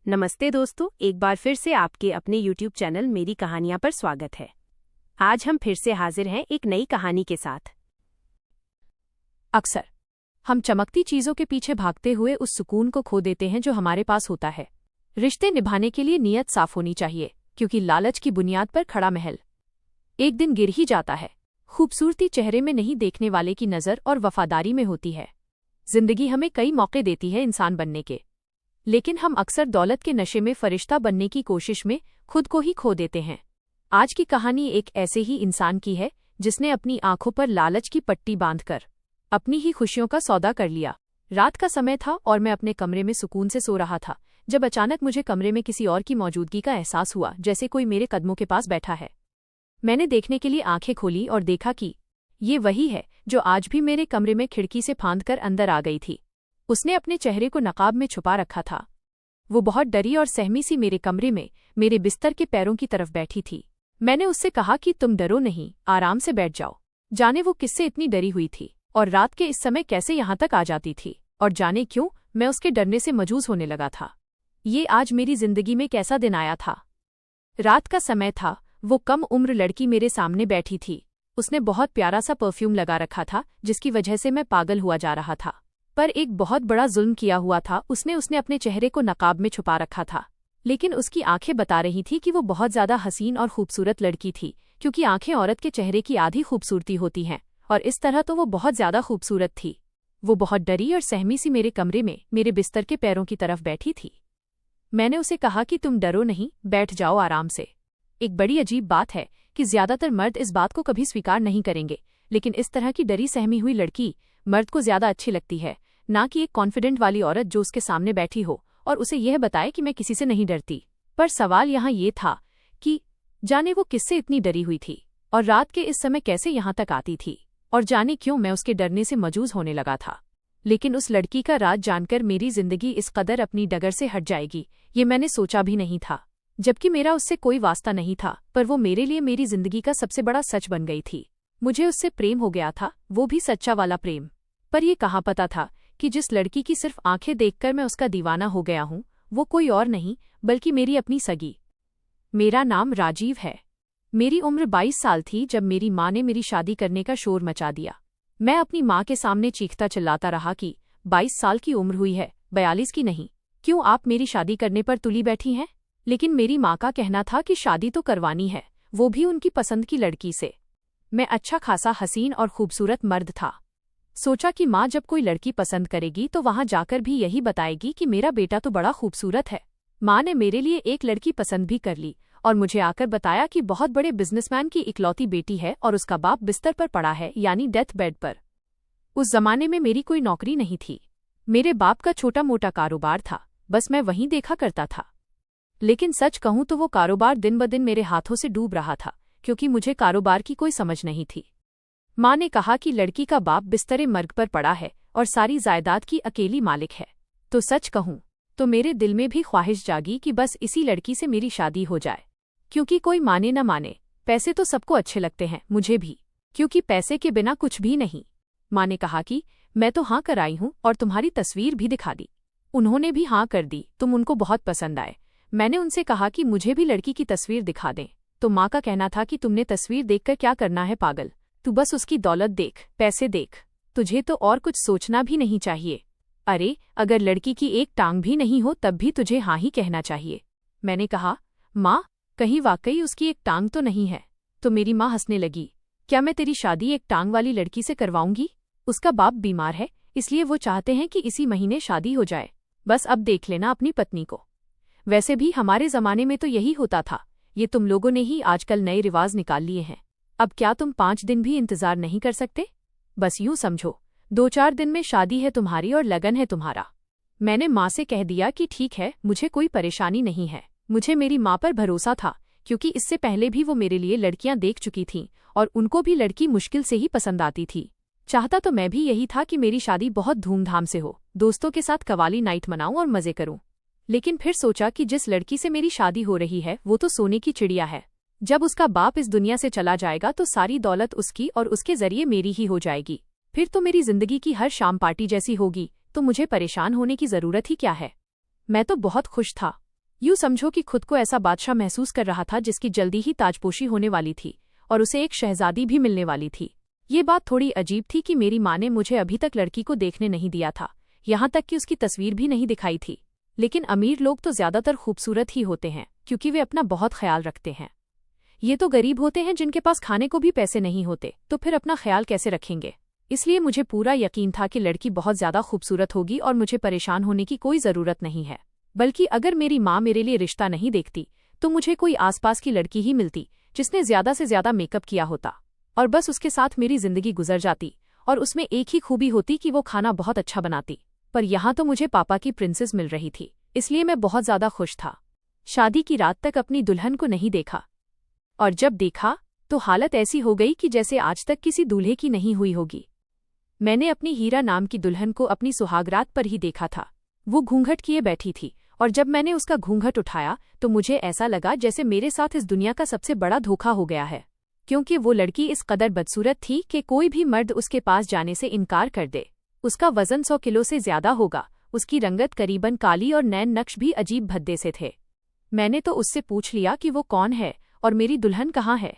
नमस्ते दोस्तों, एक बार फिर से आपके अपने YouTube चैनल मेरी कहानियां पर स्वागत है। आज हम फिर से हाजिर हैं एक नई कहानी के साथ। अक्सर हम चमकती चीजों के पीछे भागते हुए उस सुकून को खो देते हैं जो हमारे पास होता है। रिश्ते निभाने के लिए नीयत साफ होनी चाहिए, क्योंकि लालच की बुनियाद पर खड़ा महल एक दिन गिर ही जाता है। खूबसूरती चेहरे में नहीं, देखने वाले की नज़र और वफादारी में होती है। जिंदगी हमें कई मौके देती है इंसान बनने के, लेकिन हम अक्सर दौलत के नशे में फरिश्ता बनने की कोशिश में खुद को ही खो देते हैं। आज की कहानी एक ऐसे ही इंसान की है जिसने अपनी आंखों पर लालच की पट्टी बांधकर अपनी ही खुशियों का सौदा कर लिया। रात का समय था और मैं अपने कमरे में सुकून से सो रहा था, जब अचानक मुझे कमरे में किसी और की मौजूदगी का एहसास हुआ, जैसे कोई मेरे कदमों के पास बैठा है। मैंने देखने के लिए आंखें खोली और देखा कि ये वही है जो आज भी मेरे कमरे में खिड़की से फांदकर अंदर आ गई थी। उसने अपने चेहरे को नकाब में छुपा रखा था। वो बहुत डरी और सहमी सी मेरे कमरे में मेरे बिस्तर के पैरों की तरफ बैठी थी। मैंने उससे कहा कि तुम डरो नहीं, आराम से बैठ जाओ। जाने वो किससे इतनी डरी हुई थी और रात के इस समय कैसे यहाँ तक आ जाती थी, और जाने क्यों मैं उसके डरने से मजूस होने लगा था। ये आज मेरी जिंदगी में कैसा दिन आया था। रात का समय था। वो कम उम्र लड़की मेरे सामने बैठी थी। उसने बहुत प्यारा सा परफ्यूम लगा रखा था, जिसकी वजह से मैं पागल हुआ जा रहा था। पर एक बहुत बड़ा जुल्म किया हुआ था। उसने अपने चेहरे को नकाब में छुपा रखा था, लेकिन उसकी आंखें बता रही थी कि वो बहुत ज्यादा हसीन और खूबसूरत लड़की थी, क्योंकि आंखें औरत के चेहरे की आधी खूबसूरती होती हैं, और इस तरह तो वो बहुत ज्यादा खूबसूरत थी। वो बहुत डरी और सहमी सी मेरे कमरे में मेरे बिस्तर के पैरों की तरफ बैठी थी। मैंने उसे कहा कि तुम डरो नहीं, बैठ जाओ आराम से। एक बड़ी अजीब बात है कि ज्यादातर मर्द इस बात को कभी स्वीकार नहीं करेंगे, लेकिन इस तरह की डरी सहमी हुई लड़की मर्द को ज्यादा अच्छी लगती है, ना कि एक कॉन्फिडेंट वाली औरत जो उसके सामने बैठी हो और उसे यह बताए कि मैं किसी से नहीं डरती। पर सवाल यहाँ ये था कि जाने वो किससे इतनी डरी हुई थी और रात के इस समय कैसे यहाँ तक आती थी, और जाने क्यों मैं उसके डरने से मजूज होने लगा था। लेकिन उस लड़की का राज जानकर मेरी जिंदगी इस कदर अपनी डगर से हट जाएगी, ये मैंने सोचा भी नहीं था। जबकि मेरा उससे कोई वास्ता नहीं था, पर वो मेरे लिए मेरी जिंदगी का सबसे बड़ा सच बन गई थी। मुझे उससे प्रेम हो गया था, वो भी सच्चा वाला प्रेम। पर ये कहाँ पता था कि जिस लड़की की सिर्फ आंखें देखकर मैं उसका दीवाना हो गया हूँ, वो कोई और नहीं बल्कि मेरी अपनी सगी। मेरा नाम राजीव है। मेरी उम्र 22 साल थी जब मेरी माँ ने मेरी शादी करने का शोर मचा दिया। मैं अपनी माँ के सामने चीखता चिल्लाता रहा कि 22 साल की उम्र हुई है, 42 की नहीं। क्यों आप मेरी शादी करने पर तुली बैठी हैं? लेकिन मेरी माँ का कहना था कि शादी तो करवानी है, वो भी उनकी पसंद की लड़की से। मैं अच्छा खासा हसीन और खूबसूरत मर्द था। सोचा कि माँ जब कोई लड़की पसंद करेगी तो वहां जाकर भी यही बताएगी कि मेरा बेटा तो बड़ा खूबसूरत है। माँ ने मेरे लिए एक लड़की पसंद भी कर ली और मुझे आकर बताया कि बहुत बड़े बिजनेसमैन की इकलौती बेटी है और उसका बाप बिस्तर पर पड़ा है, यानी डेथ बेड पर। उस जमाने में मेरी कोई नौकरी नहीं थी। मेरे बाप का छोटा मोटा कारोबार था, बस मैं वहीं देखा करता था। लेकिन सच कहूं तो वो कारोबार दिन ब दिन मेरे हाथों से डूब रहा था, क्योंकि मुझे कारोबार की कोई समझ नहीं थी। माँ ने कहा कि लड़की का बाप बिस्तरे मर्ग पर पड़ा है और सारी जायदाद की अकेली मालिक है। तो सच कहूं तो मेरे दिल में भी ख्वाहिश जागी कि बस इसी लड़की से मेरी शादी हो जाए। क्योंकि कोई माने न माने, पैसे तो सबको अच्छे लगते हैं, मुझे भी, क्योंकि पैसे के बिना कुछ भी नहीं। माँ ने कहा कि मैं तो हाँ कर आई हूँ और तुम्हारी तस्वीर भी दिखा दी। उन्होंने भी हाँ कर दी, तुम उनको बहुत पसंद आए। मैंने उनसे कहा कि मुझे भी लड़की की तस्वीर दिखा दें, तो माँ का कहना था कि तुमने तस्वीर देखकर क्या करना है पागल, तू बस उसकी दौलत देख, पैसे देख, तुझे तो और कुछ सोचना भी नहीं चाहिए। अरे अगर लड़की की एक टांग भी नहीं हो तब भी तुझे हाँ ही कहना चाहिए। मैंने कहा, माँ कहीं वाकई उसकी एक टांग तो नहीं है? तो मेरी माँ हंसने लगी। क्या मैं तेरी शादी एक टांग वाली लड़की से करवाऊंगी? उसका बाप बीमार है, इसलिए वो चाहते हैं कि इसी महीने शादी हो जाए। बस अब देख लेना अपनी पत्नी को। वैसे भी हमारे जमाने में तो यही होता था, ये तुम लोगों ने ही आजकल नए रिवाज निकाल लिए हैं। अब क्या तुम 5 दिन भी इंतजार नहीं कर सकते? बस यूं समझो, 2-4 दिन में शादी है तुम्हारी और लगन है तुम्हारा। मैंने माँ से कह दिया कि ठीक है, मुझे कोई परेशानी नहीं है। मुझे मेरी माँ पर भरोसा था, क्योंकि इससे पहले भी वो मेरे लिए लड़कियां देख चुकी थीं और उनको भी लड़की मुश्किल से ही पसंद आती थी। चाहता तो मैं भी यही था कि मेरी शादी बहुत धूमधाम से हो, दोस्तों के साथ कवाली नाइट मनाऊं और मजे करूं। लेकिन फिर सोचा कि जिस लड़की से मेरी शादी हो रही है वो तो सोने की चिड़िया है। जब उसका बाप इस दुनिया से चला जाएगा तो सारी दौलत उसकी और उसके जरिए मेरी ही हो जाएगी। फिर तो मेरी जिंदगी की हर शाम पार्टी जैसी होगी, तो मुझे परेशान होने की जरूरत ही क्या है। मैं तो बहुत खुश था। यूं समझो कि खुद को ऐसा बादशाह महसूस कर रहा था जिसकी जल्दी ही ताजपोशी होने वाली थी और उसे एक शहजादी भी मिलने वाली थी। ये बात थोड़ी अजीब थी कि मेरी माँ ने मुझे अभी तक लड़की को देखने नहीं दिया था, यहाँ तक कि उसकी तस्वीर भी नहीं दिखाई थी। लेकिन अमीर लोग तो ज्यादातर खूबसूरत ही होते हैं क्योंकि वे अपना बहुत ख्याल रखते हैं। ये तो गरीब होते हैं जिनके पास खाने को भी पैसे नहीं होते, तो फिर अपना ख्याल कैसे रखेंगे। इसलिए मुझे पूरा यकीन था कि लड़की बहुत ज्यादा खूबसूरत होगी और मुझे परेशान होने की कोई जरूरत नहीं है। बल्कि अगर मेरी माँ मेरे लिए रिश्ता नहीं देखती तो मुझे कोई आसपास की लड़की ही मिलती जिसने ज्यादा से ज्यादा मेकअप किया होता और बस उसके साथ मेरी जिंदगी गुजर जाती। और उसमें एक ही खूबी होती कि वो खाना बहुत अच्छा बनाती। पर यहाँ तो मुझे पापा की प्रिंसेस मिल रही थी, इसलिए मैं बहुत ज्यादा खुश था। शादी की रात तक अपनी दुल्हन को नहीं देखा, और जब देखा तो हालत ऐसी हो गई कि जैसे आज तक किसी दूल्हे की नहीं हुई होगी। मैंने अपनी हीरा नाम की दुल्हन को अपनी सुहागरात पर ही देखा था। वो घूंघट किए बैठी थी और जब मैंने उसका घूंघट उठाया तो मुझे ऐसा लगा जैसे मेरे साथ इस दुनिया का सबसे बड़ा धोखा हो गया है, क्योंकि वो लड़की इस कदर बदसूरत थी कि कोई भी मर्द उसके पास जाने से इनकार कर दे। उसका वजन 100 किलो से ज्यादा होगा, उसकी रंगत करीबन काली और नैन नक्श भी अजीब भद्दे से थे। मैंने तो उससे पूछ लिया कि वो कौन है और मेरी दुल्हन कहाँ है।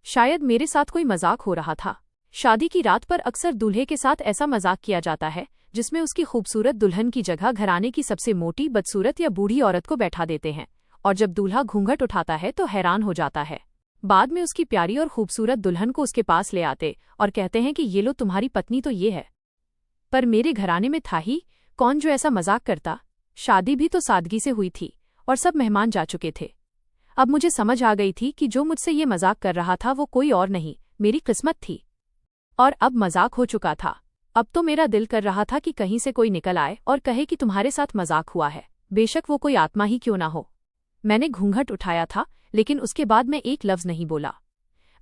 शायद मेरे साथ कोई मजाक हो रहा था। शादी की रात पर अक्सर दूल्हे के साथ ऐसा मजाक किया जाता है जिसमें उसकी खूबसूरत दुल्हन की जगह घराने की सबसे मोटी, बदसूरत या बूढ़ी औरत को बैठा देते हैं, और जब दूल्हा घूंघट उठाता है तो हैरान हो जाता है। बाद में उसकी प्यारी और खूबसूरत दुल्हन को उसके पास ले आते और कहते हैं कि ये लो तुम्हारी पत्नी तो ये है। पर मेरे घराने में था ही कौन जो ऐसा मजाक करता। शादी भी तो सादगी से हुई थी और सब मेहमान जा चुके थे। अब मुझे समझ आ गई थी कि जो मुझसे ये मजाक कर रहा था वो कोई और नहीं, मेरी किस्मत थी। और अब मजाक हो चुका था। अब तो मेरा दिल कर रहा था कि कहीं से कोई निकल आए और कहे कि तुम्हारे साथ मजाक हुआ है, बेशक वो कोई आत्मा ही क्यों ना हो। मैंने घूंघट उठाया था, लेकिन उसके बाद मैं एक लफ्ज नहीं बोला।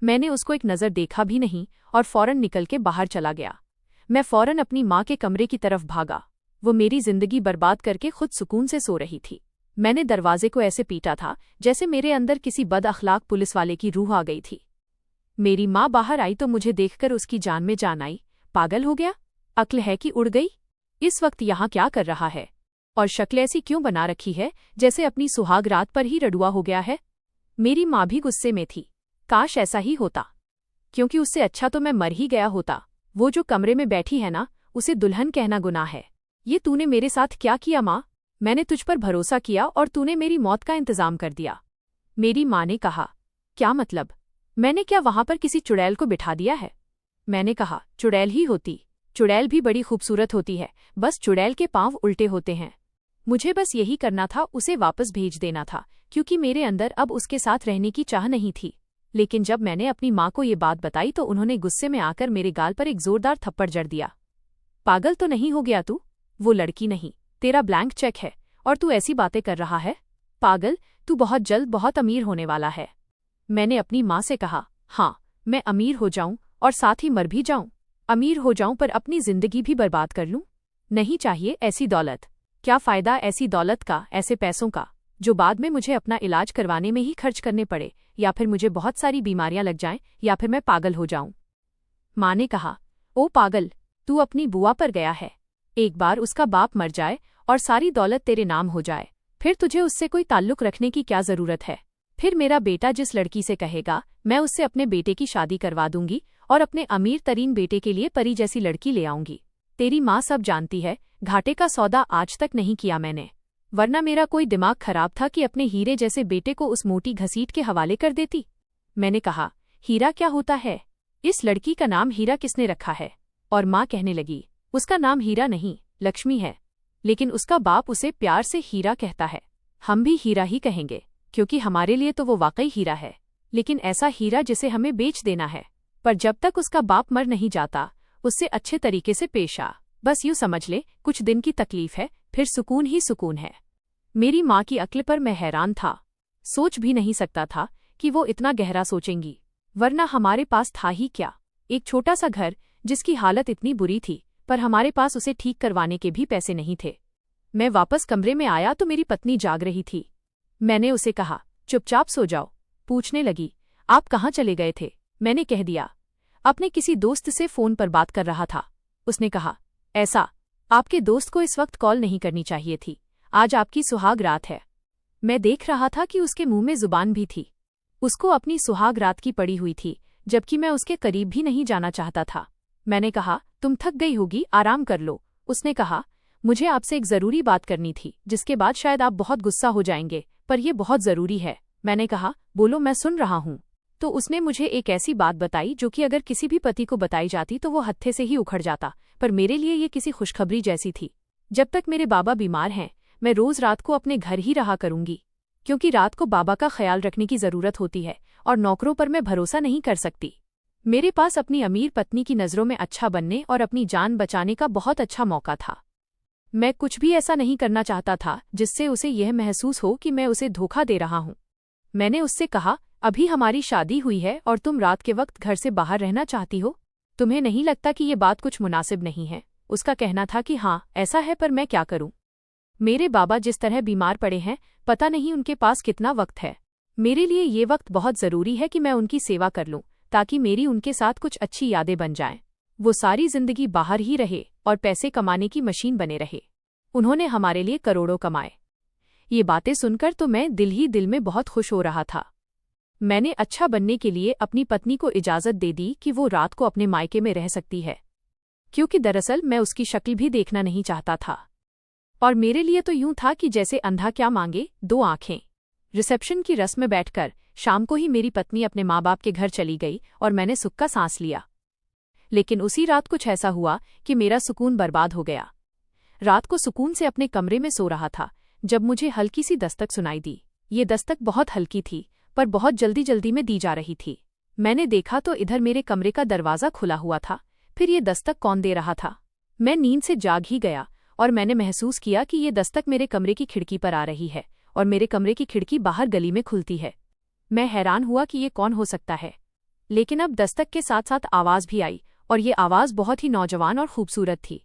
मैंने उसको एक नज़र देखा भी नहीं और फौरन निकल के बाहर चला गया। मैं फौरन अपनी माँ के कमरे की तरफ भागा। वो मेरी जिंदगी बर्बाद करके खुद सुकून से सो रही थी। मैंने दरवाजे को ऐसे पीटा था जैसे मेरे अंदर किसी बद अखलाक पुलिस वाले की रूह आ गई थी। मेरी माँ बाहर आई तो मुझे देखकर उसकी जान में जान आई। पागल हो गया? अक्ल है कि उड़ गई? इस वक्त यहाँ क्या कर रहा है? और शक्ल ऐसी क्यों बना रखी है जैसे अपनी सुहाग रात पर ही रडुआ हो गया है? मेरी माँ भी गुस्से में थी। काश ऐसा ही होता, क्योंकि उससे अच्छा तो मैं मर ही गया होता। वो जो कमरे में बैठी है ना, उसे दुल्हन कहना गुनाह है। ये तूने मेरे साथ क्या किया माँ? मैंने तुझ पर भरोसा किया और तूने मेरी मौत का इंतजाम कर दिया। मेरी माँ ने कहा, क्या मतलब? मैंने क्या वहां पर किसी चुड़ैल को बिठा दिया है? मैंने कहा, चुड़ैल ही होती। चुड़ैल भी बड़ी खूबसूरत होती है, बस चुड़ैल के पांव उल्टे होते हैं। मुझे बस यही करना था, उसे वापस भेज देना था, क्योंकि मेरे अंदर अब उसके साथ रहने की चाह नहीं थी। लेकिन जब मैंने अपनी माँ को ये बात बताई तो उन्होंने गुस्से में आकर मेरे गाल पर एक जोरदार थप्पड़ जड़ दिया। पागल तो नहीं हो गया तू? वो लड़की नहीं, तेरा ब्लैंक चेक है और तू ऐसी बातें कर रहा है? पागल, तू बहुत जल्द बहुत अमीर होने वाला है। मैंने अपनी माँ से कहा, हाँ, मैं अमीर हो जाऊं और साथ ही मर भी जाऊं। अमीर हो जाऊं पर अपनी जिंदगी भी बर्बाद कर लूं? नहीं चाहिए ऐसी दौलत। क्या फायदा ऐसी दौलत का, ऐसे पैसों का, जो बाद में मुझे अपना इलाज करवाने में ही खर्च करने पड़े, या फिर मुझे बहुत सारी बीमारियां लग जाएं, या फिर मैं पागल हो जाऊं। माँ ने कहा, ओ पागल, तू अपनी बुआ पर गया है। एक बार उसका बाप मर जाए और सारी दौलत तेरे नाम हो जाए, फिर तुझे उससे कोई ताल्लुक रखने की क्या जरूरत है? फिर मेरा बेटा जिस लड़की से कहेगा, मैं उससे अपने बेटे की शादी करवा दूंगी और अपने अमीर तरीन बेटे के लिए परी जैसी लड़की ले आऊंगी। तेरी माँ सब जानती है, घाटे का सौदा आज तक नहीं किया मैंने, वरना मेरा कोई दिमाग खराब था कि अपने हीरे जैसे बेटे को उस मोटी घसीट के हवाले कर देती। मैंने कहा, हीरा क्या होता है? इस लड़की का नाम हीरा किसने रखा है? और माँ कहने लगी, उसका नाम हीरा नहीं, लक्ष्मी है, लेकिन उसका बाप उसे प्यार से हीरा कहता है। हम भी हीरा ही कहेंगे, क्योंकि हमारे लिए तो वो वाकई हीरा है, लेकिन ऐसा हीरा जिसे हमें बेच देना है। पर जब तक उसका बाप मर नहीं जाता, उससे अच्छे तरीके से पेश आ। बस यूं समझ ले, कुछ दिन की तकलीफ है, फिर सुकून ही सुकून है। मेरी माँ की अक्ल पर मैं हैरान था। सोच भी नहीं सकता था कि वो इतना गहरा सोचेंगी, वरना हमारे पास था ही क्या? एक छोटा सा घर जिसकी हालत इतनी बुरी थी, पर हमारे पास उसे ठीक करवाने के भी पैसे नहीं थे। मैं वापस कमरे में आया तो मेरी पत्नी जाग रही थी। मैंने उसे कहा, चुपचाप सो जाओ। पूछने लगी, आप कहाँ चले गए थे? मैंने कह दिया, अपने किसी दोस्त से फोन पर बात कर रहा था। उसने कहा, ऐसा? आपके दोस्त को इस वक्त कॉल नहीं करनी चाहिए थी, आज आपकी सुहाग रात है। मैं देख रहा था कि उसके मुंह में जुबान भी थी। उसको अपनी सुहाग रात की पड़ी हुई थी, जबकि मैं उसके करीब भी नहीं जाना चाहता था। मैंने कहा, तुम थक गई होगी, आराम कर लो। उसने कहा, मुझे आपसे एक जरूरी बात करनी थी, जिसके बाद शायद आप बहुत गुस्सा हो जाएंगे, पर यह बहुत जरूरी है। मैंने कहा, बोलो, मैं सुन रहा हूँ। तो उसने मुझे एक ऐसी बात बताई जो कि अगर किसी भी पति को बताई जाती तो वो हत्थे से ही उखड़ जाता, पर मेरे लिए ये किसी खुशखबरी जैसी थी। जब तक मेरे बाबा बीमार हैं, मैं रोज रात को अपने घर ही रहा करूंगी, क्योंकि रात को बाबा का ख्याल रखने की जरूरत होती है और नौकरों पर मैं भरोसा नहीं कर सकती। मेरे पास अपनी अमीर पत्नी की नज़रों में अच्छा बनने और अपनी जान बचाने का बहुत अच्छा मौका था। मैं कुछ भी ऐसा नहीं करना चाहता था जिससे उसे यह महसूस हो कि मैं उसे धोखा दे रहा हूँ। मैंने उससे कहा, अभी हमारी शादी हुई है और तुम रात के वक्त घर से बाहर रहना चाहती हो? तुम्हें नहीं लगता कि ये बात कुछ मुनासिब नहीं है? उसका कहना था कि हाँ, ऐसा है, पर मैं क्या करूं? मेरे बाबा जिस तरह बीमार पड़े हैं, पता नहीं उनके पास कितना वक्त है। मेरे लिए ये वक्त बहुत जरूरी है कि मैं उनकी सेवा कर लूं, ताकि मेरी उनके साथ कुछ अच्छी यादें बन जाएं। वो सारी जिंदगी बाहर ही रहे और पैसे कमाने की मशीन बने रहे। उन्होंने हमारे लिए करोड़ों कमाए। ये बातें सुनकर तो मैं दिल ही दिल में बहुत खुश हो रहा था। मैंने अच्छा बनने के लिए अपनी पत्नी को इजाजत दे दी कि वो रात को अपने मायके में रह सकती है, क्योंकि दरअसल मैं उसकी शक्ल भी देखना नहीं चाहता था। और मेरे लिए तो यूं था कि जैसे अंधा क्या मांगे, दो आंखें। रिसेप्शन की रस्म में बैठकर शाम को ही मेरी पत्नी अपने माँ बाप के घर चली गई और मैंने सुख का सांस लिया। लेकिन उसी रात कुछ ऐसा हुआ कि मेरा सुकून बर्बाद हो गया। रात को सुकून से अपने कमरे में सो रहा था जब मुझे हल्की सी दस्तक सुनाई दी। ये दस्तक बहुत हल्की थी, पर बहुत जल्दी जल्दी में दी जा रही थी। मैंने देखा तो इधर मेरे कमरे का दरवाज़ा खुला हुआ था। फिर ये दस्तक कौन दे रहा था? मैं नींद से जाग ही गया और मैंने महसूस किया कि ये दस्तक मेरे कमरे की खिड़की पर आ रही है और मेरे कमरे की खिड़की बाहर गली में खुलती है। मैं हैरान हुआ कि ये कौन हो सकता है, लेकिन अब दस्तक के साथ साथ आवाज़ भी आई और ये आवाज़ बहुत ही नौजवान और खूबसूरत थी।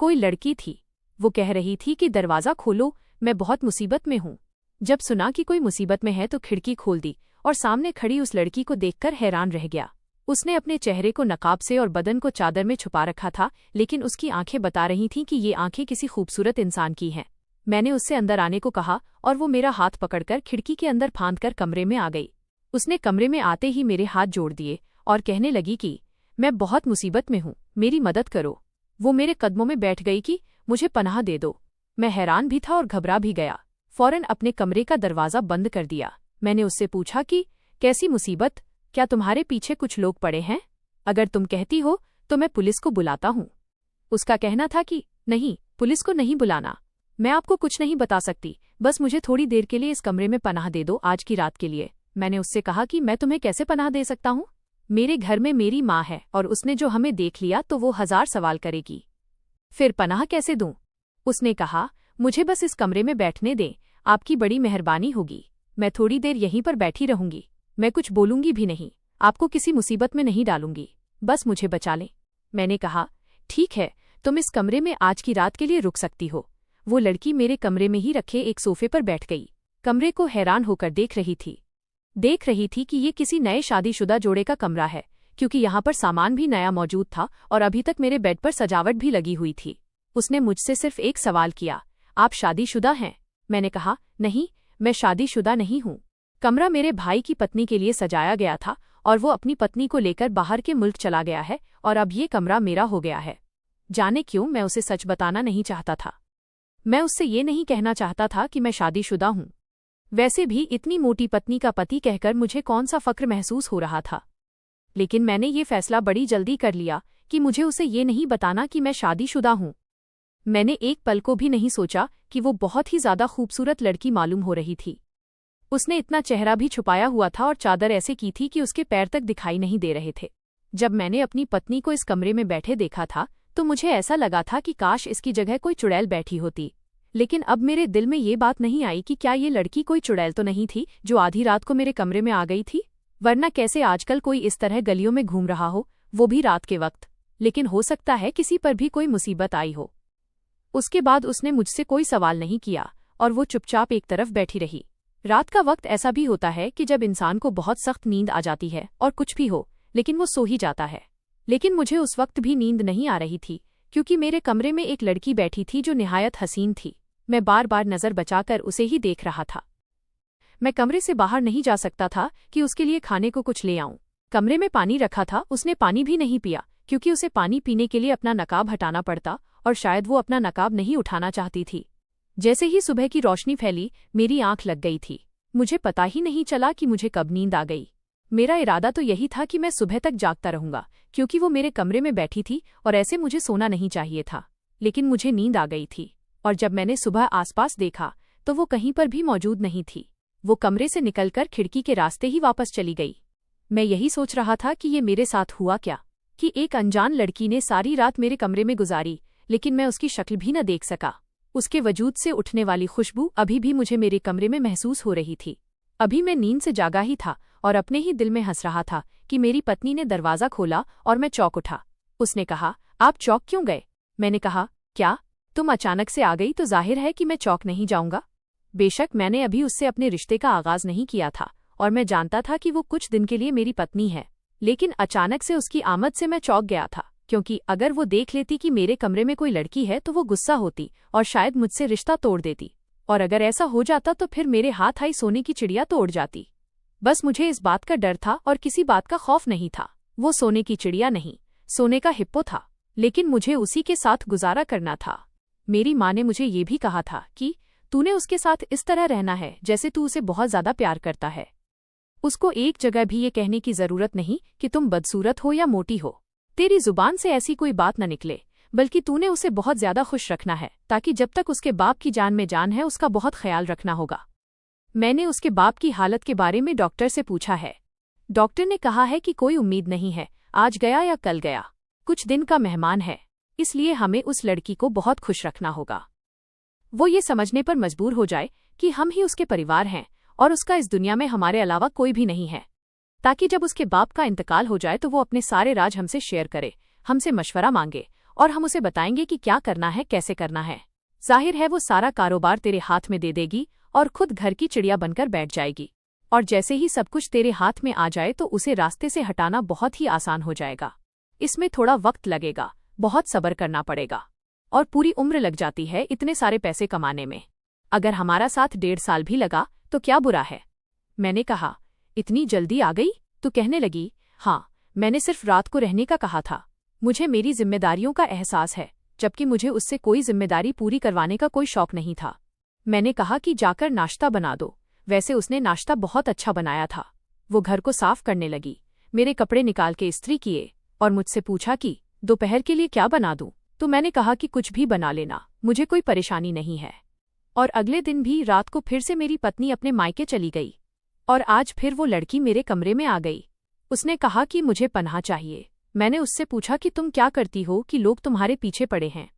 कोई लड़की थी। वो कह रही थी कि दरवाज़ा खोलो, मैं बहुत मुसीबत में हूँ। जब सुना कि कोई मुसीबत में है तो खिड़की खोल दी और सामने खड़ी उस लड़की को देखकर हैरान रह गया। उसने अपने चेहरे को नकाब से और बदन को चादर में छुपा रखा था, लेकिन उसकी आंखें बता रही थीं कि ये आंखें किसी खूबसूरत इंसान की हैं। मैंने उससे अंदर आने को कहा और वो मेरा हाथ पकड़कर खिड़की के अंदर फांदकर कमरे में आ गई। उसने कमरे में आते ही मेरे हाथ जोड़ दिए और कहने लगी कि मैं बहुत मुसीबत में हूँ, मेरी मदद करो। वो मेरे कदमों में बैठ गई कि मुझे पनाह दे दो। मैं हैरान भी था और घबरा भी गया। फौरन अपने कमरे का दरवाज़ा बंद कर दिया। मैंने उससे पूछा कि कैसी मुसीबत? क्या तुम्हारे पीछे कुछ लोग पड़े हैं? अगर तुम कहती हो तो मैं पुलिस को बुलाता हूँ। उसका कहना था कि नहीं, पुलिस को नहीं बुलाना, मैं आपको कुछ नहीं बता सकती, बस मुझे थोड़ी देर के लिए इस कमरे में पनाह दे दो, आज की रात के लिए। मैंने उससे कहा कि मैं तुम्हें कैसे पनाह दे सकता हूँ? मेरे घर में मेरी माँ है और उसने जो हमें देख लिया तो वो 1000 सवाल करेगी। फिर पनाह कैसे दूं? उसने कहा, मुझे बस इस कमरे में बैठने दें, आपकी बड़ी मेहरबानी होगी। मैं थोड़ी देर यहीं पर बैठी रहूंगी, मैं कुछ बोलूंगी भी नहीं, आपको किसी मुसीबत में नहीं डालूंगी, बस मुझे बचा लें। मैंने कहा, ठीक है, तुम इस कमरे में आज की रात के लिए रुक सकती हो। वो लड़की मेरे कमरे में ही रखे एक सोफे पर बैठ गई। कमरे को हैरान होकर देख रही थी कि ये किसी नए शादीशुदा जोड़े का कमरा है, क्योंकि यहाँ पर सामान भी नया मौजूद था और अभी तक मेरे बेड पर सजावट भी लगी हुई थी। उसने मुझसे सिर्फ एक सवाल किया, आप शादीशुदा हैं? मैंने कहा, नहीं, मैं शादीशुदा नहीं हूँ। कमरा मेरे भाई की पत्नी के लिए सजाया गया था और वो अपनी पत्नी को लेकर बाहर के मुल्क चला गया है और अब ये कमरा मेरा हो गया है। जाने क्यों मैं उसे सच बताना नहीं चाहता था। मैं उससे ये नहीं कहना चाहता था कि मैं शादीशुदा हूँ। वैसे भी इतनी मोटी पत्नी का पति कहकर मुझे कौन सा फक्र महसूस हो रहा था। लेकिन मैंने ये फैसला बड़ी जल्दी कर लिया कि मुझे उसे ये नहीं बताना कि मैं शादीशुदा हूँ। मैंने एक पल को भी नहीं सोचा कि वो बहुत ही ज्यादा खूबसूरत लड़की मालूम हो रही थी। उसने इतना चेहरा भी छुपाया हुआ था और चादर ऐसे की थी कि उसके पैर तक दिखाई नहीं दे रहे थे। जब मैंने अपनी पत्नी को इस कमरे में बैठे देखा था तो मुझे ऐसा लगा था कि काश इसकी जगह कोई चुड़ैल बैठी होती। लेकिन अब मेरे दिल में ये बात नहीं आई कि क्या ये लड़की कोई चुड़ैल तो नहीं थी जो आधी रात को मेरे कमरे में आ गई थी। वरना कैसे आजकल कोई इस तरह गलियों में घूम रहा हो, वो भी रात के वक्त। लेकिन हो सकता है किसी पर भी कोई मुसीबत आई हो। उसके बाद उसने मुझसे कोई सवाल नहीं किया और वो चुपचाप एक तरफ बैठी रही। रात का वक्त ऐसा भी होता है कि जब इंसान को बहुत सख्त नींद आ जाती है और कुछ भी हो लेकिन वो सो ही जाता है। लेकिन मुझे उस वक्त भी नींद नहीं आ रही थी, क्योंकि मेरे कमरे में एक लड़की बैठी थी जो निहायत हसीन थी। मैं बार बार नज़र बचाकर उसे ही देख रहा था। मैं कमरे से बाहर नहीं जा सकता था कि उसके लिए खाने को कुछ ले आऊं। कमरे में पानी रखा था, उसने पानी भी नहीं पिया क्योंकि उसे पानी पीने के लिए अपना नकाब हटाना पड़ता और शायद वो अपना नकाब नहीं उठाना चाहती थी। जैसे ही सुबह की रोशनी फैली, मेरी आंख लग गई थी। मुझे पता ही नहीं चला कि मुझे कब नींद आ गई। मेरा इरादा तो यही था कि मैं सुबह तक जागता रहूंगा क्योंकि वो मेरे कमरे में बैठी थी और ऐसे मुझे सोना नहीं चाहिए था। लेकिन मुझे नींद आ गई थी और जब मैंने सुबह आसपास देखा तो वो कहीं पर भी मौजूद नहीं थी। वो कमरे से निकलकर खिड़की के रास्ते ही वापस चली गई। मैं यही सोच रहा था कि ये मेरे साथ हुआ क्या, कि एक अनजान लड़की ने सारी रात मेरे कमरे में गुजारी, लेकिन मैं उसकी शक्ल भी न देख सका। उसके वजूद से उठने वाली खुशबू अभी भी मुझे मेरे कमरे में महसूस हो रही थी। अभी मैं नींद से जागा ही था और अपने ही दिल में हंस रहा था कि मेरी पत्नी ने दरवाज़ा खोला और मैं चौंक उठा। उसने कहा, आप चौंक क्यों गए? मैंने कहा, क्या तुम अचानक से आ गई तो जाहिर है कि मैं चौंक नहीं जाऊंगा। बेशक मैंने अभी उससे अपने रिश्ते का आगाज नहीं किया था और मैं जानता था कि वो कुछ दिन के लिए मेरी पत्नी है, लेकिन अचानक से उसकी आमद से मैं चौंक गया था क्योंकि अगर वो देख लेती कि मेरे कमरे में कोई लड़की है तो वो गुस्सा होती और शायद मुझसे रिश्ता तोड़ देती, और अगर ऐसा हो जाता तो फिर मेरे हाथ आई सोने की चिड़िया तोड़ जाती। बस मुझे इस बात का डर था और किसी बात का खौफ नहीं था। वो सोने की चिड़िया नहीं, सोने का हिप्पो था, लेकिन मुझे उसी के साथ गुजारा करना था। मेरी माँ ने मुझे ये भी कहा था कि तूने उसके साथ इस तरह रहना है जैसे तू उसे बहुत ज्यादा प्यार करता है। उसको एक जगह भी ये कहने की जरूरत नहीं कि तुम बदसूरत हो या मोटी हो। तेरी जुबान से ऐसी कोई बात न निकले, बल्कि तूने उसे बहुत ज्यादा खुश रखना है ताकि जब तक उसके बाप की जान में जान है उसका बहुत ख्याल रखना होगा। मैंने उसके बाप की हालत के बारे में डॉक्टर से पूछा है। डॉक्टर ने कहा है कि कोई उम्मीद नहीं है, आज गया या कल गया, कुछ दिन का मेहमान है, इसलिए हमें उस लड़की को बहुत खुश रखना होगा। वो ये समझने पर मजबूर हो जाए कि हम ही उसके परिवार हैं और उसका इस दुनिया में हमारे अलावा कोई भी नहीं है, ताकि जब उसके बाप का इंतकाल हो जाए तो वो अपने सारे राज हमसे शेयर करे, हमसे मशवरा मांगे और हम उसे बताएंगे कि क्या करना है, कैसे करना है। जाहिर है वो सारा कारोबार तेरे हाथ में दे देगी और खुद घर की चिड़िया बनकर बैठ जाएगी, और जैसे ही सब कुछ तेरे हाथ में आ जाए तो उसे रास्ते से हटाना बहुत ही आसान हो जाएगा। इसमें थोड़ा वक्त लगेगा, बहुत सब्र करना पड़ेगा और पूरी उम्र लग जाती है इतने सारे पैसे कमाने में। अगर हमारा साथ 1.5 साल भी लगा तो क्या बुरा है। मैंने कहा, इतनी जल्दी आ गई? तो कहने लगी, हाँ, मैंने सिर्फ रात को रहने का कहा था। मुझे मेरी जिम्मेदारियों का एहसास है, जबकि मुझे उससे कोई जिम्मेदारी पूरी करवाने का कोई शौक नहीं था। मैंने कहा कि जाकर नाश्ता बना दो। वैसे उसने नाश्ता बहुत अच्छा बनाया था। वो घर को साफ करने लगी, मेरे कपड़े निकाल के इस्त्री किए और मुझसे पूछा कि दोपहर के लिए क्या बना दूं। तो मैंने कहा कि कुछ भी बना लेना, मुझे कोई परेशानी नहीं है। और अगले दिन भी रात को फिर से मेरी पत्नी अपने मायके चली गई और आज फिर वो लड़की मेरे कमरे में आ गई। उसने कहा कि मुझे पनाह चाहिए। मैंने उससे पूछा कि तुम क्या करती हो कि लोग तुम्हारे पीछे पड़े हैं।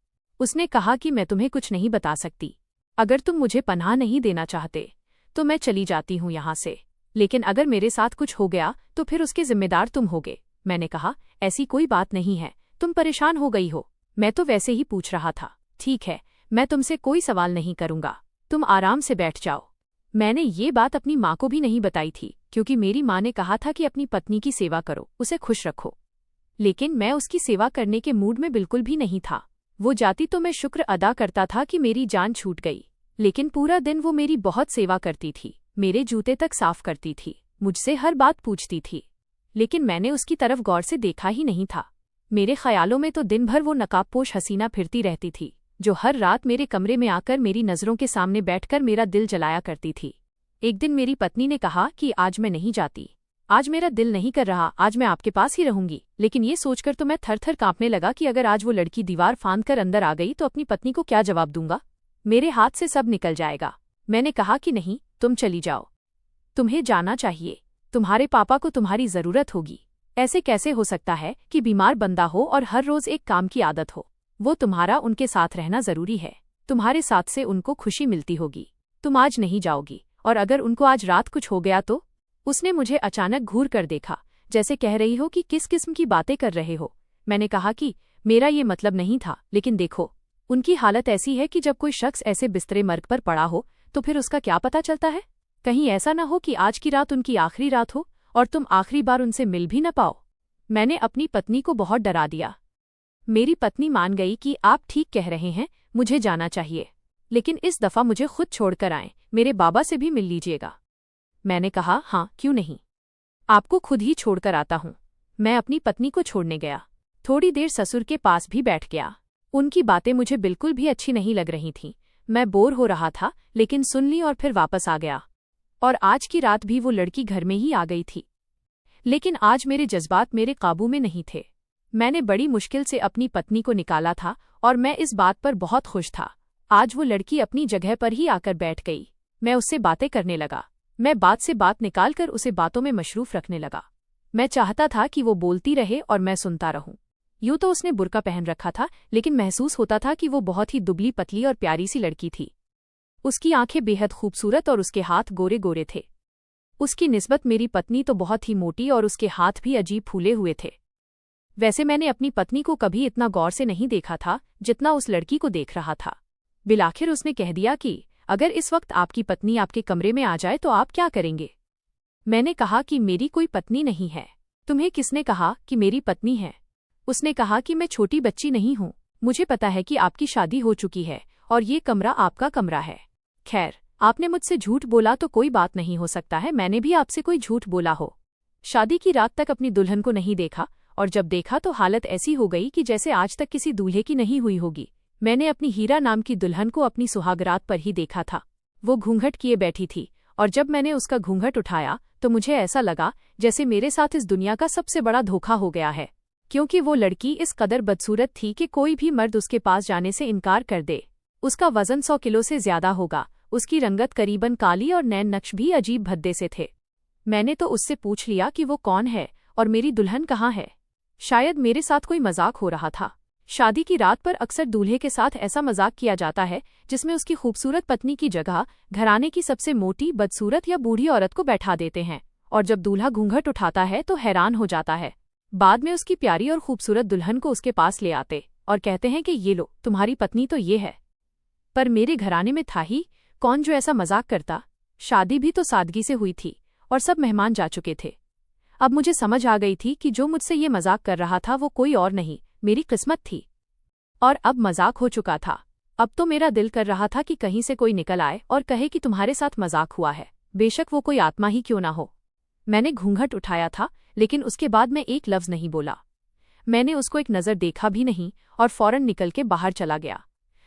उसने कहा कि मैं तुम्हें कुछ नहीं बता सकती। अगर तुम मुझे पनाह नहीं देना चाहते तो मैं चली जाती हूँ यहाँ से, लेकिन अगर मेरे साथ कुछ हो गया तो फिर उसके जिम्मेदार तुम होगे। मैंने कहा, ऐसी कोई बात नहीं है, तुम परेशान हो गई हो, मैं तो वैसे ही पूछ रहा था। ठीक है, मैं तुमसे कोई सवाल नहीं करूंगा, तुम आराम से बैठ जाओ। मैंने ये बात अपनी माँ को भी नहीं बताई थी क्योंकि मेरी माँ ने कहा था कि अपनी पत्नी की सेवा करो, उसे खुश रखो, लेकिन मैं उसकी सेवा करने के मूड में बिल्कुल भी नहीं था। वो जाती तो मैं शुक्र अदा करता था कि मेरी जान छूट गई, लेकिन पूरा दिन वो मेरी बहुत सेवा करती थी, मेरे जूते तक साफ करती थी, मुझसे हर बात पूछती थी, लेकिन मैंने उसकी तरफ गौर से देखा ही नहीं था। मेरे ख्यालों में तो दिन भर वो नकाबपोश हसीना फिरती रहती थी, जो हर रात मेरे कमरे में आकर मेरी नज़रों के सामने बैठकर मेरा दिल जलाया करती थी। एक दिन मेरी पत्नी ने कहा कि आज मैं नहीं जाती, आज मेरा दिल नहीं कर रहा, आज मैं आपके पास ही रहूंगी। लेकिन ये सोचकर तो मैं थर थर कांपने लगा कि अगर आज वो लड़की दीवार फांद कर अंदर आ गई तो अपनी पत्नी को क्या जवाब दूंगा, मेरे हाथ से सब निकल जाएगा। मैंने कहा कि नहीं, तुम चली जाओ, तुम्हें जाना चाहिए, तुम्हारे पापा को तुम्हारी जरूरत होगी। ऐसे कैसे हो सकता है कि बीमार बंदा हो और हर रोज एक काम की आदत हो। वो तुम्हारा उनके साथ रहना जरूरी है, तुम्हारे साथ से उनको खुशी मिलती होगी। तुम आज नहीं जाओगी, और अगर उनको आज रात कुछ हो गया तो? उसने मुझे अचानक घूर कर देखा, जैसे कह रही हो कि किस किस्म की बातें कर रहे हो। मैंने कहा कि मेरा ये मतलब नहीं था, लेकिन देखो, उनकी हालत ऐसी है कि जब कोई शख्स ऐसे बिस्तरे मर्ग पर पड़ा हो तो फिर उसका क्या पता चलता है। कहीं ऐसा न हो कि आज की रात उनकी आखिरी रात हो और तुम आखिरी बार उनसे मिल भी न पाओ। मैंने अपनी पत्नी को बहुत डरा दिया। मेरी पत्नी मान गई कि आप ठीक कह रहे हैं, मुझे जाना चाहिए, लेकिन इस दफा मुझे खुद छोड़कर आएं, मेरे बाबा से भी मिल लीजिएगा। मैंने कहा, हाँ क्यों नहीं, आपको खुद ही छोड़कर आता हूँ। मैं अपनी पत्नी को छोड़ने गया। थोड़ी देर ससुर के पास भी बैठ गया। उनकी बातें मुझे बिल्कुल भी अच्छी नहीं लग रही थीं। मैं बोर हो रहा था, लेकिन सुन ली और फिर वापस आ गया। और आज की रात भी वो लड़की घर में ही आ गई थी। लेकिन आज मेरे जज्बात मेरे काबू में नहीं थे। मैंने बड़ी मुश्किल से अपनी पत्नी को निकाला था और मैं इस बात पर बहुत खुश था। आज वो लड़की अपनी जगह पर ही आकर बैठ गई। मैं उससे बातें करने लगा। मैं बात से बात निकालकर उसे बातों में मशरूफ रखने लगा। मैं चाहता था कि वो बोलती रहे और मैं सुनता रहूं। यूं तो उसने बुर्का पहन रखा था, लेकिन महसूस होता था कि वो बहुत ही दुबली पतली और प्यारी सी लड़की थी। उसकी आंखें बेहद खूबसूरत और उसके हाथ गोरे गोरे थे। उसकी निस्बत मेरी पत्नी तो बहुत ही मोटी और उसके हाथ भी अजीब फूले हुए थे। वैसे मैंने अपनी पत्नी को कभी इतना गौर से नहीं देखा था जितना उस लड़की को देख रहा था। बिलाखिर उसने कह दिया कि अगर इस वक्त आपकी पत्नी आपके कमरे में आ जाए तो आप क्या करेंगे? मैंने कहा कि मेरी कोई पत्नी नहीं है। तुम्हें किसने कहा कि मेरी पत्नी है? उसने कहा कि मैं छोटी बच्ची नहीं हूँ। मुझे पता है कि आपकी शादी हो चुकी है और ये कमरा आपका कमरा है। खैर, आपने मुझसे झूठ बोला तो कोई बात नहीं, हो सकता है मैंने भी आपसे कोई झूठ बोला हो। शादी की रात तक अपनी दुल्हन को नहीं देखा, और जब देखा तो हालत ऐसी हो गई कि जैसे आज तक किसी दूल्हे की नहीं हुई होगी। मैंने अपनी हीरा नाम की दुल्हन को अपनी सुहागरात पर ही देखा था। वो घूंघट किए बैठी थी, और जब मैंने उसका घूंघट उठाया तो मुझे ऐसा लगा जैसे मेरे साथ इस दुनिया का सबसे बड़ा धोखा हो गया है, क्योंकि वो लड़की इस कदर बदसूरत थी कि कोई भी मर्द उसके पास जाने से इनकार कर दे। उसका वजन 100 किलो से ज्यादा होगा। उसकी रंगत करीबन काली और नैन नक्श भी अजीब भद्दे से थे। मैंने तो उससे पूछ लिया कि वो कौन है और मेरी दुल्हन कहाँ है। शायद मेरे साथ कोई मजाक हो रहा था। शादी की रात पर अक्सर दूल्हे के साथ ऐसा मजाक किया जाता है जिसमें उसकी खूबसूरत पत्नी की जगह घराने की सबसे मोटी, बदसूरत या बूढ़ी औरत को बैठा देते हैं, और जब दूल्हा घूंघट उठाता है तो हैरान हो जाता है। बाद में उसकी प्यारी और खूबसूरत दुल्हन को उसके पास ले आते और कहते हैं कि ये लो, तुम्हारी पत्नी तो ये है। पर मेरे घराने में था ही कौन जो ऐसा मजाक करता। शादी भी तो सादगी से हुई थी और सब मेहमान जा चुके थे। अब मुझे समझ आ गई थी कि जो मुझसे ये मजाक कर रहा था वो कोई और नहीं, मेरी किस्मत थी। और अब मजाक हो चुका था। अब तो मेरा दिल कर रहा था कि कहीं से कोई निकल आए और कहे कि तुम्हारे साथ मजाक हुआ है, बेशक वो कोई आत्मा ही क्यों ना हो। मैंने घूंघट उठाया था, लेकिन उसके बाद मैं एक लफ्ज नहीं बोला। मैंने उसको एक नज़र देखा भी नहीं और फौरन निकल के बाहर चला गया।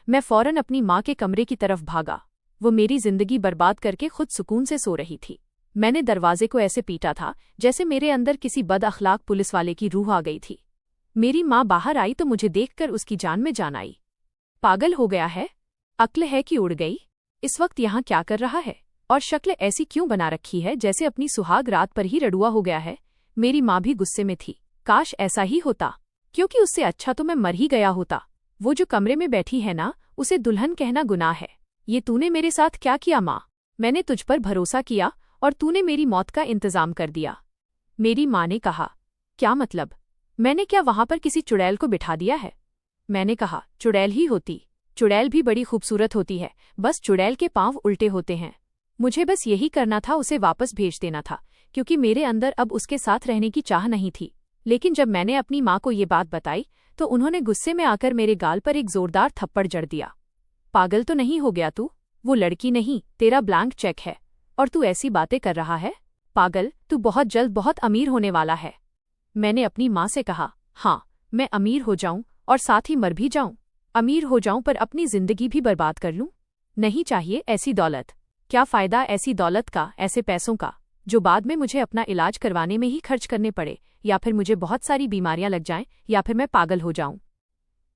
मैं फौरन अपनी माँ के कमरे की तरफ भागा। वो मेरी जिंदगी बर्बाद करके खुद सुकून से सो रही थी। मैंने दरवाजे को ऐसे पीटा था जैसे मेरे अंदर किसी बद अखलाक पुलिस वाले की रूह आ गई थी। मेरी माँ बाहर आई तो मुझे देखकर उसकी जान में जान आई। पागल हो गया है? अक्ल है कि उड़ गई? इस वक्त यहाँ क्या कर रहा है? और शक्ल ऐसी क्यों बना रखी है जैसे अपनी सुहाग रात पर ही रड़ुआ हो गया है? मेरी माँ भी गुस्से में थी। काश ऐसा ही होता, क्योंकि उससे अच्छा तो मैं मर ही गया होता। वो जो कमरे में बैठी है ना, उसे दुल्हन कहना गुनाह है। ये तूने मेरे साथ क्या किया माँ? मैंने तुझ पर भरोसा किया और तूने मेरी मौत का इंतजाम कर दिया। मेरी माँ ने कहा, क्या मतलब? मैंने क्या वहां पर किसी चुड़ैल को बिठा दिया है? मैंने कहा, चुड़ैल ही होती। चुड़ैल भी बड़ी खूबसूरत होती है, बस चुड़ैल के पांव उल्टे होते हैं। मुझे बस यही करना था, उसे वापस भेज देना था, क्योंकि मेरे अंदर अब उसके साथ रहने की चाह नहीं थी। लेकिन जब मैंने अपनी माँ को ये बात बताई तो उन्होंने गुस्से में आकर मेरे गाल पर एक जोरदार थप्पड़ जड़ दिया। पागल तो नहीं हो गया तू? वो लड़की नहीं, तेरा ब्लैंक चेक है, और तू ऐसी बातें कर रहा है? पागल, तू बहुत जल्द बहुत अमीर होने वाला है। मैंने अपनी माँ से कहा, हाँ, मैं अमीर हो जाऊं और साथ ही मर भी जाऊं। अमीर हो जाऊं पर अपनी जिंदगी भी बर्बाद कर लूं? नहीं चाहिए ऐसी दौलत। क्या फायदा ऐसी दौलत का, ऐसे पैसों का, जो बाद में मुझे अपना इलाज करवाने में ही खर्च करने पड़े, या फिर मुझे बहुत सारी बीमारियां लग जाएं, या फिर मैं पागल हो जाऊं।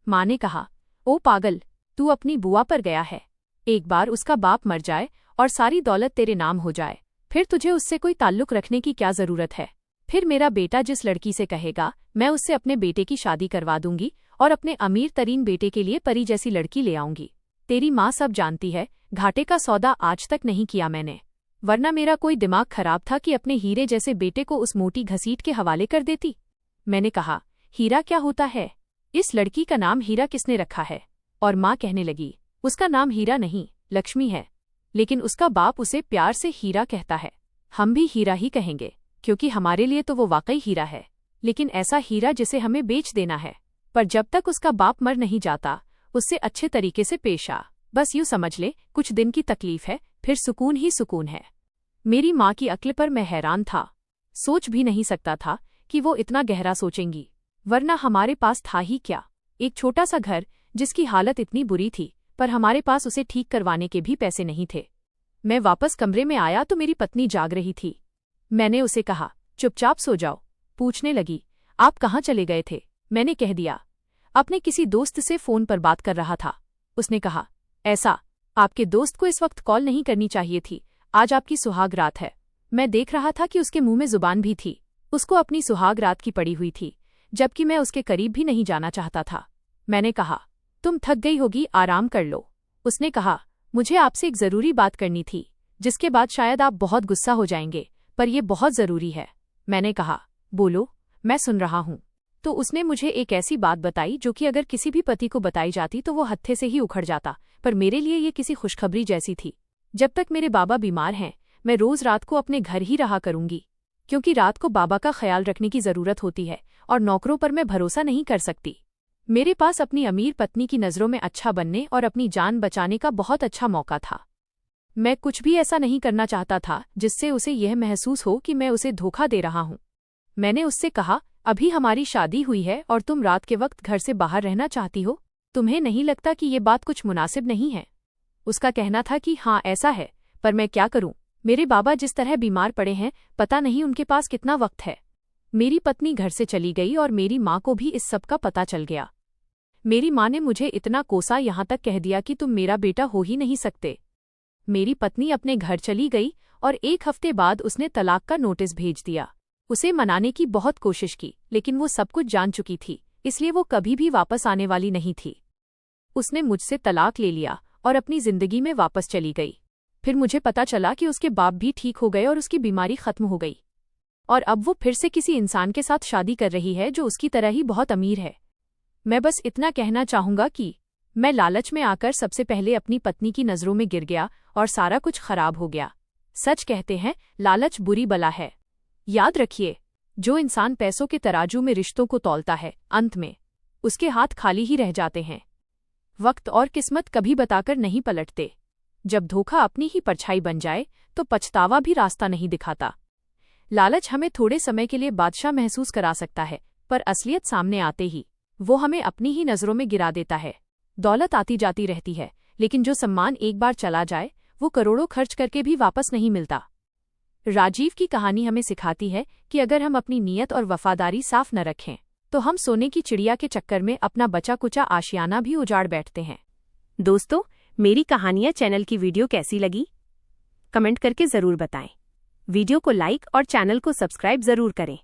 माँ ने कहा, ओ पागल, तू अपनी बुआ पर गया है। एक बार उसका बाप मर जाए और सारी दौलत तेरे नाम हो जाए, फिर तुझे उससे कोई ताल्लुक रखने की क्या जरूरत है? फिर मेरा बेटा जिस लड़की से कहेगा, मैं उससे अपने बेटे की शादी करवा दूंगी और अपने अमीर तरीन बेटे के लिए परी जैसी लड़की ले आऊंगी। तेरी माँ सब जानती है, घाटे का सौदा आज तक नहीं किया मैंने, वरना मेरा कोई दिमाग खराब था कि अपने हीरे जैसे बेटे को उस मोटी घसीट के हवाले कर देती। मैंने कहा, हीरा क्या होता है? इस लड़की का नाम हीरा किसने रखा है? और माँ कहने लगी, उसका नाम हीरा नहीं, लक्ष्मी है, लेकिन उसका बाप उसे प्यार से हीरा कहता है। हम भी हीरा ही कहेंगे, क्योंकि हमारे लिए तो वो वाकई हीरा है, लेकिन ऐसा हीरा जिसे हमें बेच देना है। पर जब तक उसका बाप मर नहीं जाता, उससे अच्छे तरीके से पेश आ। बस यूं समझ ले, कुछ दिन की तकलीफ है, फिर सुकून ही सुकून है। मेरी माँ की अक्ल पर मैं हैरान था। सोच भी नहीं सकता था कि वो इतना गहरा सोचेंगी, वरना हमारे पास था ही क्या। एक छोटा सा घर जिसकी हालत इतनी बुरी थी, पर हमारे पास उसे ठीक करवाने के भी पैसे नहीं थे। मैं वापस कमरे में आया तो मेरी पत्नी जाग रही थी। मैंने उसे कहा, चुपचाप सो जाओ। पूछने लगी, आप कहाँ चले गए थे? मैंने कह दिया, अपने किसी दोस्त से फोन पर बात कर रहा था। उसने कहा, ऐसा? आपके दोस्त को इस वक्त कॉल नहीं करनी चाहिए थी, आज आपकी सुहाग रात है। मैं देख रहा था कि उसके मुंह में जुबान भी थी। उसको अपनी सुहाग रात की पड़ी हुई थी, जबकि मैं उसके करीब भी नहीं जाना चाहता था। मैंने कहा, तुम थक गई होगी, आराम कर लो। उसने कहा, मुझे आपसे एक जरूरी बात करनी थी, जिसके बाद शायद आप बहुत गुस्सा हो जाएंगे, पर यह बहुत जरूरी है। मैंने कहा, बोलो, मैं सुन रहा हूं। तो उसने मुझे एक ऐसी बात बताई जो कि अगर किसी भी पति को बताई जाती तो वो हत्थे से ही उखड़ जाता, पर मेरे लिए ये किसी खुशखबरी जैसी थी। जब तक मेरे बाबा बीमार हैं, मैं रोज रात को अपने घर ही रहा करूंगी, क्योंकि रात को बाबा का ख्याल रखने की जरूरत होती है और नौकरों पर मैं भरोसा नहीं कर सकती। मेरे पास अपनी अमीर पत्नी की नज़रों में अच्छा बनने और अपनी जान बचाने का बहुत अच्छा मौका था। मैं कुछ भी ऐसा नहीं करना चाहता था जिससे उसे यह महसूस हो कि मैं उसे धोखा दे रहा हूं। मैंने उससे कहा, अभी हमारी शादी हुई है और तुम रात के वक्त घर से बाहर रहना चाहती हो? तुम्हें नहीं लगता कि ये बात कुछ मुनासिब नहीं है? उसका कहना था कि हाँ ऐसा है, पर मैं क्या करूं? मेरे बाबा जिस तरह बीमार पड़े हैं, पता नहीं उनके पास कितना वक्त है। मेरी पत्नी घर से चली गई और मेरी माँ को भी इस सब का पता चल गया। मेरी माँ ने मुझे इतना कोसा, यहाँ तक कह दिया कि तुम मेरा बेटा हो ही नहीं सकते। मेरी पत्नी अपने घर चली गई और 1 हफ्ते बाद उसने तलाक का नोटिस भेज दिया। उसे मनाने की बहुत कोशिश की, लेकिन वो सब कुछ जान चुकी थी, इसलिए वो कभी भी वापस आने वाली नहीं थी। उसने मुझसे तलाक ले लिया और अपनी जिंदगी में वापस चली गई। फिर मुझे पता चला कि उसके बाप भी ठीक हो गए और उसकी बीमारी खत्म हो गई, और अब वो फिर से किसी इंसान के साथ शादी कर रही है जो उसकी तरह ही बहुत अमीर है। मैं बस इतना कहना चाहूंगा कि मैं लालच में आकर सबसे पहले अपनी पत्नी की नज़रों में गिर गया और सारा कुछ खराब हो गया। सच कहते हैं, लालच बुरी बला है। याद रखिए, जो इंसान पैसों के तराजू में रिश्तों को तौलता है, अंत में उसके हाथ खाली ही रह जाते हैं। वक्त और किस्मत कभी बताकर नहीं पलटते। जब धोखा अपनी ही परछाई बन जाए तो पछतावा भी रास्ता नहीं दिखाता। लालच हमें थोड़े समय के लिए बादशाह महसूस करा सकता है, पर असलियत सामने आते ही वो हमें अपनी ही नज़रों में गिरा देता है। दौलत आती जाती रहती है, लेकिन जो सम्मान एक बार चला जाए वो करोड़ों खर्च करके भी वापस नहीं मिलता। राजीव की कहानी हमें सिखाती है कि अगर हम अपनी नीयत और वफादारी साफ न रखें तो हम सोने की चिड़िया के चक्कर में अपना बचा कुचा आशियाना भी उजाड़ बैठते हैं। दोस्तों, मेरी कहानियाँ चैनल की वीडियो कैसी लगी? कमेंट करके ज़रूर बताएं। वीडियो को लाइक और चैनल को सब्सक्राइब ज़रूर करें।